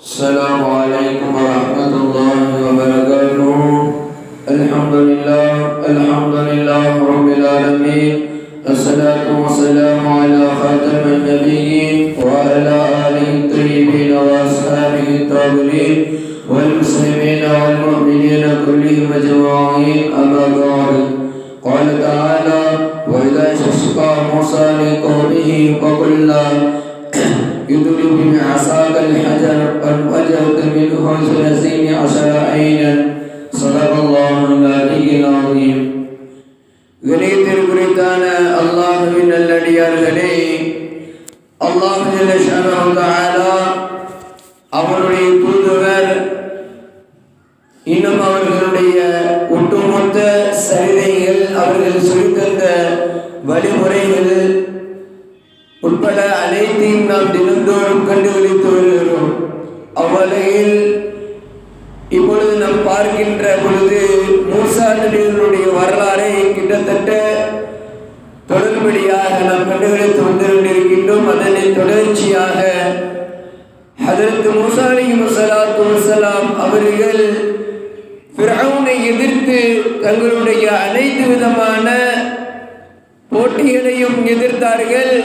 السلام عليكم ورحمة الله وبركاته. الحمد لله رب العالمين. الصلاة والسلام على خاتم النبيين وعلى آله الطيبين وأصحابه الطاهرين والمسلمين والمؤمنين كلهم أجمعين. أما بعد، قال تعالى: وإذا استسقى موسى لقومه فقلنا اضرب بعصاك الحجر فانفجرت منه 12 عينا. صدق الله العلي العظيم. கணியத்திற்குரித்தான அல்லாஹ்வின் நல்லடியார்களே, அல்லாஹ் ஜல்ல ஷஅனஹு தஆலா அவருடைய தூதுவர் இன்னும் அவர்களுடைய ஒட்டுமொத்த சரிதைகள், அவர்கள் சொல்லித்தந்த வழிமுறைகள் உட்பட அனைத்தையும் நாம் தினந்தோறும் கண்டுகளித்து வருகிறோம். அவ்வகையில் இப்பொழுது நாம் பார்க்கின்ற பொழுது மூசா நபியினுடைய வரலாறை கிட்டத்தட்ட தொடர்படியாக நாம் கண்டுகளித்து வந்து கொண்டிருக்கின்றோம். அதனை தொடர்ச்சியாக ஹதரத் மூசா அலைஹிஸ்ஸலாத்து வஸ்ஸலாம் அவர்கள் ஃபிரௌனை எதிர்த்து தங்களுடைய அனைத்து விதமான போட்டிகளையும் எதிர்த்தார்கள்.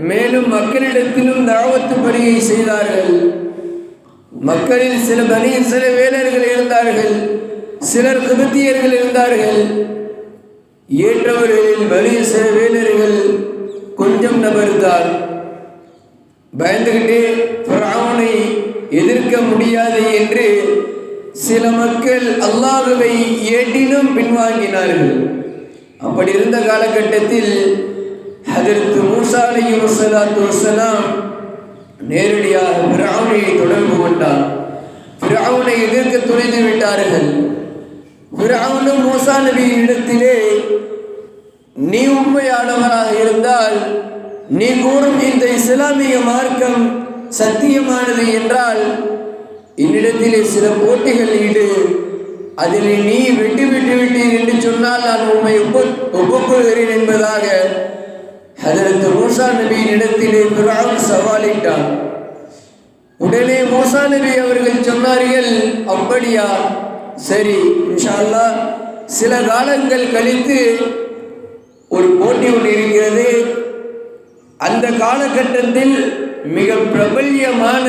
மேலும் மக்களிடத்திலும் தாவத்து பணியை செய்தார்கள். மக்களில் சில வேலர்கள் இருந்தார்கள், சிலர் கிபத்தியர்கள் இருந்தார்கள். ஏற்றவர்களில் சில வேலர்கள் கொஞ்சம் நபர்தான். பயந்துகிட்டே ஃபிரௌனை எதிர்க்க முடியாது என்று சில மக்கள் அல்லாஹ்வை ஏற்றிலும் பின்வாங்கினார்கள். அப்படி இருந்த காலகட்டத்தில் ஹதரத் மூசா அலைஹிஸ்ஸலாத்து வஸ்ஸலாம் நேரடியாக ஃபிரௌனை தொடர்பு கொண்டார். ஃபிரௌனை எதிர்க்க துணிந்து விட்டார்கள். ஃபிரௌனும் மூசா நபியின் இடத்திலே, நீ உண்மையானவராக இருந்தால், நீ கூறும் இந்த இஸ்லாமிய மார்க்கம் சத்தியமானது என்றால் என்னிடத்திலே சில போட்டிகள் இடு, அதில் நீ விட்டு விட்டீர் என்று சொன்னால் நான் உண்மை ஒப்புக்கொள்கிறேன் என்பதாக ஹதரத் மூசா நபியின் இடத்திலே ஃபிரௌன் சவாலிட்டான். உடனே மூசா நபி அவர்கள் சொன்னார்கள், அப்படியா, சரி, இன்ஷா அல்லாஹ் சில காலங்கள் கழித்து ஒரு போட்டி ஒன்று இருக்கிறது. அந்த காலகட்டத்தில் மிக பிரபல்யமான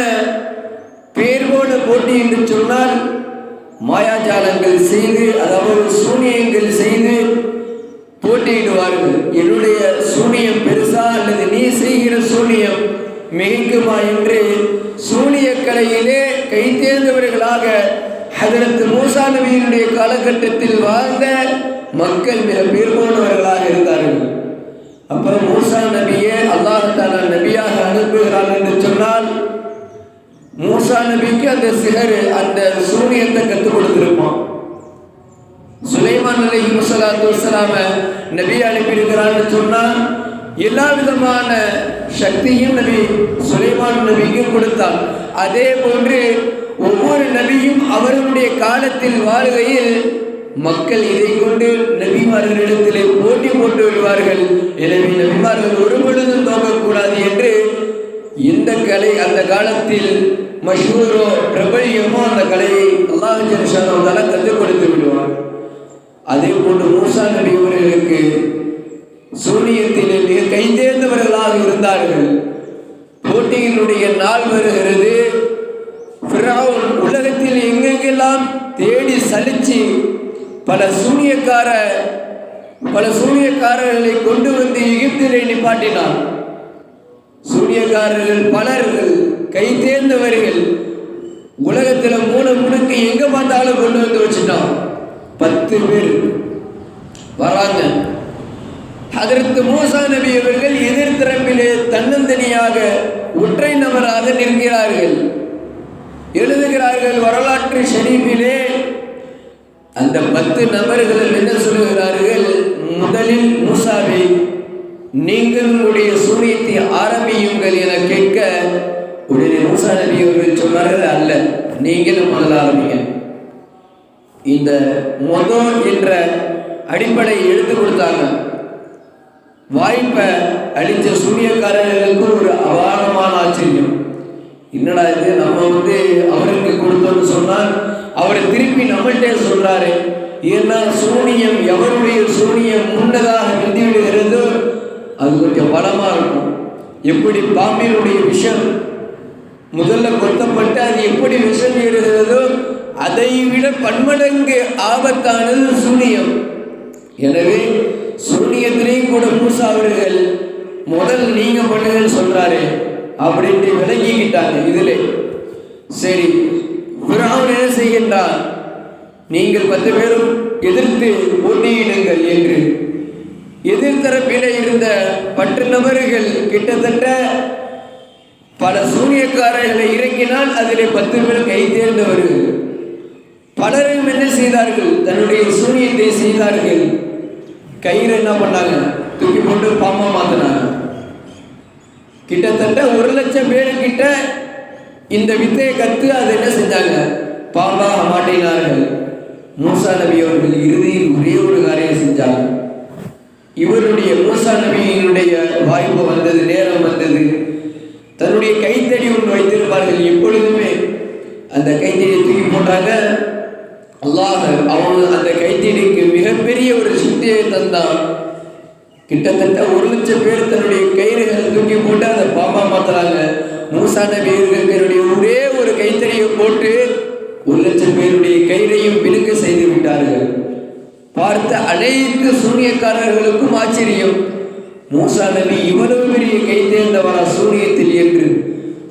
பேர் போன போட்டி என்று சொன்னால் மாயாஜாலங்கள் செய்து, அதாவது சூனியங்கள் செய்து போட்டியிடுவார்கள். என்னுடைய சூனியம் பெருசா அல்லது நீ செய்கிற சூனியம் மிகுமா என்று சூனிய கலையிலே கை தேர்ந்தவர்களாக ஹதரத் மூசா நபியினுடைய காலகட்டத்தில் வாழ்ந்த மக்கள் மிக பேர் போனவர்களாக இருந்தார்கள். அப்புறம் மூசா நபியே அல்லாஹ் தஆலா நபியாக அனுப்புகிறான் என்று சொன்னால் மூசா நபிக்கு அந்த சூனியத்தை கற்றுக் கொடுத்திருப்பான். சுலைமான் அலைஹிஸ்ஸலாத்து வஸ்ஸலாம் நபி அனுப்பியிருக்கிறான்னு சொன்னால் எல்லா விதமான சக்தியும் நபி சுலைமான் நபிக்கு கொடுத்தார். அதே போன்று ஒவ்வொரு நபியும் அவர்களுடைய காலத்தில் வாழ்கையில் மக்கள் இதை கொண்டு நபிமார்களிடத்திலே போட்டி போட்டு வருவார்கள். எனவே நபிமார்கள் ஒரு பொழுதும் தோக்கக்கூடாது என்று இந்த கலை அந்த காலத்தில் மஷ்ஹூரோ பிரபல்யமோ அந்த கலையை அல்லாஹ் ஜல்ல ஷஅனஹு தஆலா கற்றுக் கொடுத்து விடுவார். அதே போன்று மூசா நபி அவர்களுக்கு சூனியத்திலே மிக கைதேர்ந்தவர்களாக இருந்தார்கள். போட்டியினுடைய நாள் வருகிறது. ஃபிரௌன் உலகத்தில் எங்கெங்கெல்லாம் தேடி சலிச்சு பல சூனியக்காரர்களை கொண்டு வந்து எகிப்திலே நிப்பாட்டினார். சூனியக்காரர்கள் பலர்கள் கை தேர்ந்தவர்கள் உலகத்தில் முடுக்கு எங்க பார்த்தாலும் கொண்டு வந்து வச்சுட்டான். 10 பேர் வராங்க. ஹதரத் மூசா நபி அவர்கள் எதிர்த்தரப்பிலே தன்னந்தனியாக ஒற்றை நபராக நிற்கிறார்கள். எழுதுகிறார்கள் வரலாற்று ஷரீஃபிலே. அந்த 10 நபர்கள் என்ன சொல்லுகிறார்கள்? முதலில் மூசாவை, நீங்கள் உங்களுடைய சூனியத்தை ஆரம்பியுங்கள் என கேட்க, உடனே மூசா நபி அவர்கள் சொன்னார்கள், அல்ல, நீங்களும் முதல்ல ஆரம்பிங்க. இந்த என்ற அடிப்படையை எடுத்து கொடுத்தாங்க. வாய்ப்பை அளித்த சூனியக்காரர்களுக்கு ஒரு அபாரமான ஆச்சரியம். என்னடா இது, நம்ம அவருக்கு கொடுத்தோம்னு சொன்னால் அவரை திருப்பி நம்மள்கிட்ட சொல்றாரு. ஏன்னா சூனியம், எவருடைய சூனியம் முன்னதாக வெந்து விடுகிறதோ அது கொஞ்சம் பலமா இருக்கும். எப்படி பாம்பினுடைய விஷம் முதல்ல கொத்தப்பட்டு அது எப்படி விஷம் ஏறுகிறதோ அதை விட பன்மடங்கு ஆபத்தானது சூனியம். எனவே சூனியத்திலையும் கூட மூசா அவர்கள் முதல் நீங்க பண்ணுங்கன்னு சொல்றாரு அப்படின்ட்டு விளங்கிக்கிட்டாங்க. இதுல சரி, ஃபிரௌன் என்ன செய்கின்றான், நீங்கள் 10 பேரும் எதிர்த்து போட்டியிடுங்கள் என்று. எதிர்த்தரப்பில இருந்த 10 நபர்கள் கிட்டத்தட்ட பல சூனியக்காரர்களை இறக்கினால் அதிலே 10 பேர் கை தேர்ந்தவர்கள். பலரும் என்ன செய்தார்கள், தன்னுடைய சூனியத்தை செய்தார்கள். கயிறு என்ன பண்ணாங்க, தூக்கி போட்டு பாம்பா மாத்தினாங்க. கிட்டத்தட்ட 1,00,000 பேருக்கிட்ட இந்த வித்தையை கற்று அதை என்ன செஞ்சாங்க, பாம்பாக மாட்டினார்கள். மூசா நபி அவர்கள் இறுதியில் ஒரே ஒரு காரியம் செஞ்சாங்க. இவருடைய மூசா நபியினுடைய வாய்ப்பு வந்தது, நேரம் வந்தது. தன்னுடைய கைத்தடி ஒன்று வைத்திருப்பார்கள் எப்பொழுதுமே. அந்த கைத்தடியை தூக்கி போட்டாங்க. அல்லாஹ் அவங்க அந்த கைத்தடிக்கு மிகப்பெரிய ஒரு சக்தியை தந்தான். கிட்டத்தட்ட 1,00,000 பேர் தன்னுடைய கயிறுகளை தூக்கி போட்டு அதை பாம்பா மாத்துறாங்க. மூசா நபி அவர்களுடைய ஒரே ஒரு கைத்தடியை போட்டு 1,00,000 பேருடைய கயிறையும் பிணுக்க செய்து விட்டார்கள். பார்த்த அனைத்து சூனியக்காரர்களுக்கும் ஆச்சரியம், மூசா நபி இவ்வளவு பெரிய கை தேர்ந்தவரா சூனியத்தில் என்று.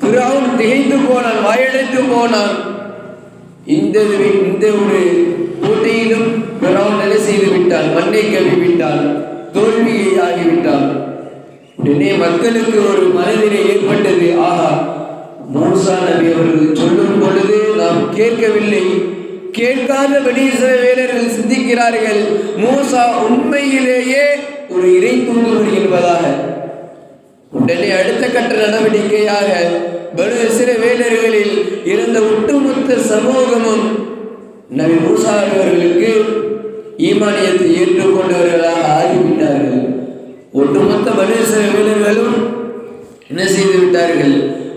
ஃபிரௌன் திகைத்து போனான், வாயடைத்து போனான். இந்த ஒரு போட்டியிலும் ஃபிரௌன் நிலை செய்து விட்டான், மண்ணை கவி விட்டான், தோல்வியை ஆகிவிட்டான். உடனே மக்களுக்கு ஒரு மனதிலே ஏற்பட்டது, ஆஹா, மூசா நபி அவர்கள் சொல்லும் பொழுது நாம் கேட்கவில்லை, கேட்காத பனி இஸ்ரவேலர்கள் சிந்திக்கிறார்கள் மூசா உண்மையிலேயே ஒரு இறை தூதுவர் என்பதாக. உடனே அடுத்த கட்ட நடவடிக்கையாக பனு இஸ்ரவேலர்களில் இருந்த ஒட்டுமொத்த சமூகமும் நபி மூசா அவர்களுக்கு ஈமானியத்தை ஏற்றுக்கொண்டவர்களாக ஆகிவிட்டார்கள். ஒட்டுமொத்த பனு இஸ்ரவேலர்களும் என்ன செய்து விட்டார்கள்,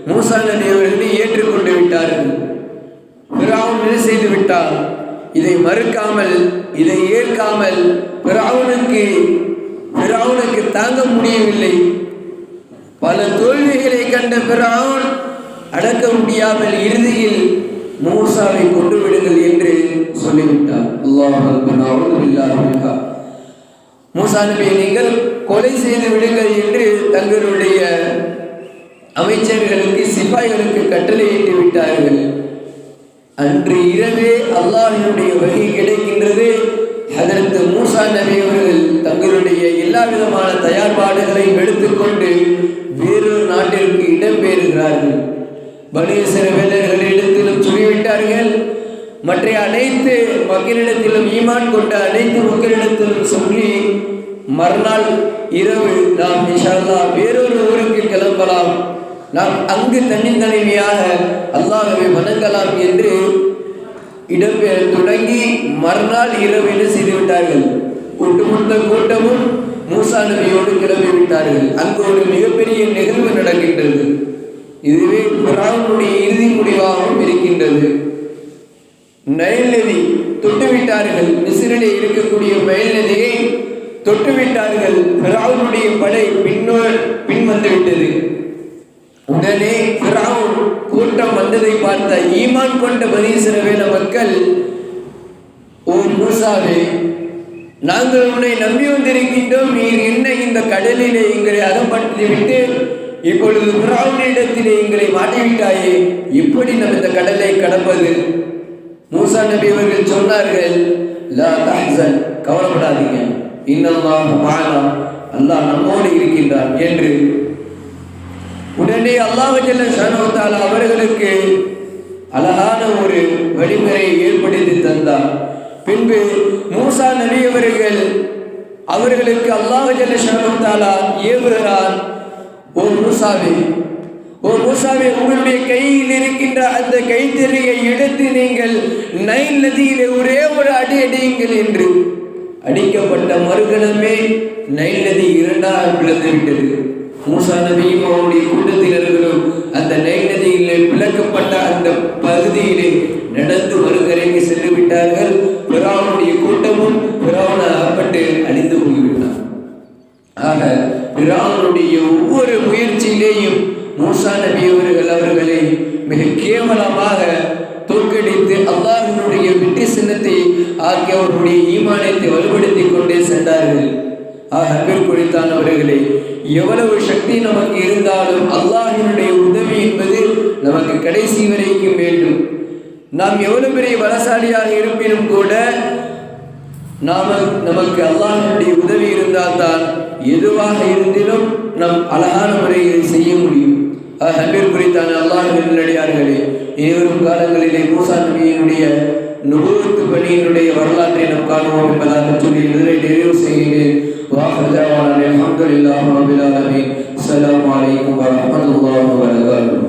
மூசா நபி அவர்களை ஏற்றுக்கொண்டு விட்டார்கள். ஃபிரௌன் என்ன செய்து விட்டார், இதை மறுக்காமல், இதை ஏற்காமல் ஃபிரௌனுக்கு தாங்க முடியவில்லை. பல தோல்விகளை கண்ட ஃபிரௌன் அடக்க முடியாமல் இறுதியில் மூசாவை கொண்டு விடுங்கள் என்று சொல்லிவிட்டார். அல்லாஹ் அக்பர். மூசா நபியை நீங்கள் கொலை செய்து விடுங்கள் என்று தங்களுடைய அமைச்சர்களுக்கு, சிப்பாய்களுக்கு கட்டளையிட்டு விட்டார்கள். அன்று இரவே அல்லாஹ்வினுடைய வகை கிடைக்கின்றது. ஹதரத் மூசா நபி அவர்கள் தங்களுடைய எல்லா விதமான தயார்பாடுகளையும் எடுத்துக்கொண்டு வேறொரு நாட்டிற்கு இடம்பெறுகிறார்கள். பனு இஸ்ரவேலர்களிடத்திலும் சொல்லிவிட்டார்கள், மற்ற அனைத்து மக்களிடத்திலும், ஈமான் கொண்ட அனைத்து மக்களிடத்திலும் சொல்லி மறுநாள் இரவு நாம் இன்ஷா அல்லாஹ் வேறொரு ஊருக்கு கிளம்பலாம், நாம் அங்கு தனித்தனிமையாக அல்லாஹ்வை வணங்கலாம் என்று இடம்பெயர் தொடங்கி மறுநாள் இரவு என்ன செய்துவிட்டார்கள், ஒட்டுமொத்த கூட்டமும் மூசா நபியோடு கிளம்பிவிட்டார்கள். அங்கு ஒரு மிகப்பெரிய நிகழ்வு நடக்கின்றது. இதுவே ஃபிரௌனுடைய இறுதி முடிவாகவும் இருக்கின்றது. நைல் நதி தொட்டுவிட்டார்கள். மிஸ்ரிலே இருக்கக்கூடிய நைல் நதியை தொட்டுவிட்டார்கள். ஃபிரௌனுடைய படை பின் வந்துவிட்டது. உடனே ஃபிரௌன் கூட்டம் வந்ததை பார்த்த ஈமான் கொண்ட பனி இஸ்ரவேல் மக்கள், ஓ மூசாவே, நாங்கள் உன்னை நம்பி வந்திருக்கின்றோம், நீர் என்ன இந்த கடலிலே எங்களை அகப்பட்டுவிட்டு இப்பொழுது ஃபிரௌனிடத்திலே எங்களை மாட்டிவிட்டாயே, இப்படி நம்ம இந்த கடலை கடப்பது? மூசா நபி அவர்கள் சொன்னார்கள், லா தஹ்சன், கவலைப்படாதீங்க, இன்னல்லாஹு மஅனா, அல்லாஹ் நம்மோடு இருக்கின்றான் என்று. உடனே அல்லாஹ் ஜல்ல ஷானஹு வ தஆலா அவர்களுக்கு அழகான ஒரு வழிமுறையை ஏற்படுத்தி தந்தார். பின்பு மூசா நபி அவர்களுக்கு அல்லாஹ் ஜல்ல ஷானஹு வ தஆலா ஏவுகிறார், ஓ மூசாவே, உங்களுடைய கையில் இருக்கின்ற அந்த கைத்தறியை எடுத்து நீங்கள் நைல் நதியிலே ஒரே ஒரு அடி அடியுங்கள் என்று. அடிக்கப்பட்ட மறுகணமே நைல் நதி 2ஆக பிளந்து விட்டது. மூசா நபியும் அவருடைய கூட்டத்தினர்களும் அந்த நைல் நதியிலே பிளக்கப்பட்ட அந்த பகுதியிலே நடந்து மறுகரைக்கு சென்று விட்டார்கள். பிராவுனுடைய கூட்டமும் பிராவுன அகப்பட்டு அழிந்து போய்விட்டார். ஆக பிராவுனுடைய ஒவ்வொரு முயற்சியிலேயும் மூசா நபி அவர்களை மிக கேவலமாக தோற்கடித்து அல்லாஹ்வினுடைய வெற்றி சின்னத்தை ஆக்கி அவருடைய ஈமானத்தை வலுப்படுத்தி கொண்டே சென்றார்கள். அன்பிற்குரித்தானவர்களே, எவ்வளவு சக்தி நமக்கு இருந்தாலும் அல்லாஹ்வினுடைய உதவி என்பது நமக்கு கடைசி வரைக்கும் வேண்டும். நாம் எவ்வளவு பெரிய பலசாலியாக இருப்பினும் கூட நமக்கு அல்லாஹ்வினுடைய உதவி இருந்தால்தான் எதுவாக இருந்திலும் நம் அழகான முறையில் செய்ய முடியும். அன்பிற்குரித்தான அல்லாஹ்வின் நல்லடியார்களே, இனிவரும் காலங்களிலே மூசா நபியினுடைய நுபுவத்து பணியினுடைய வரலாற்றை நாம் காணுவோம் என்பதாக சொல்லி இதனை நிறைவு செய்கிறேன். அல்ஹம்துலில்லாஹி ரப்பில் ஆலமீன். அஸ்ஸலாமு அலைக்கும் வரஹ்மத்துல்லாஹி வபரகாத்துஹு.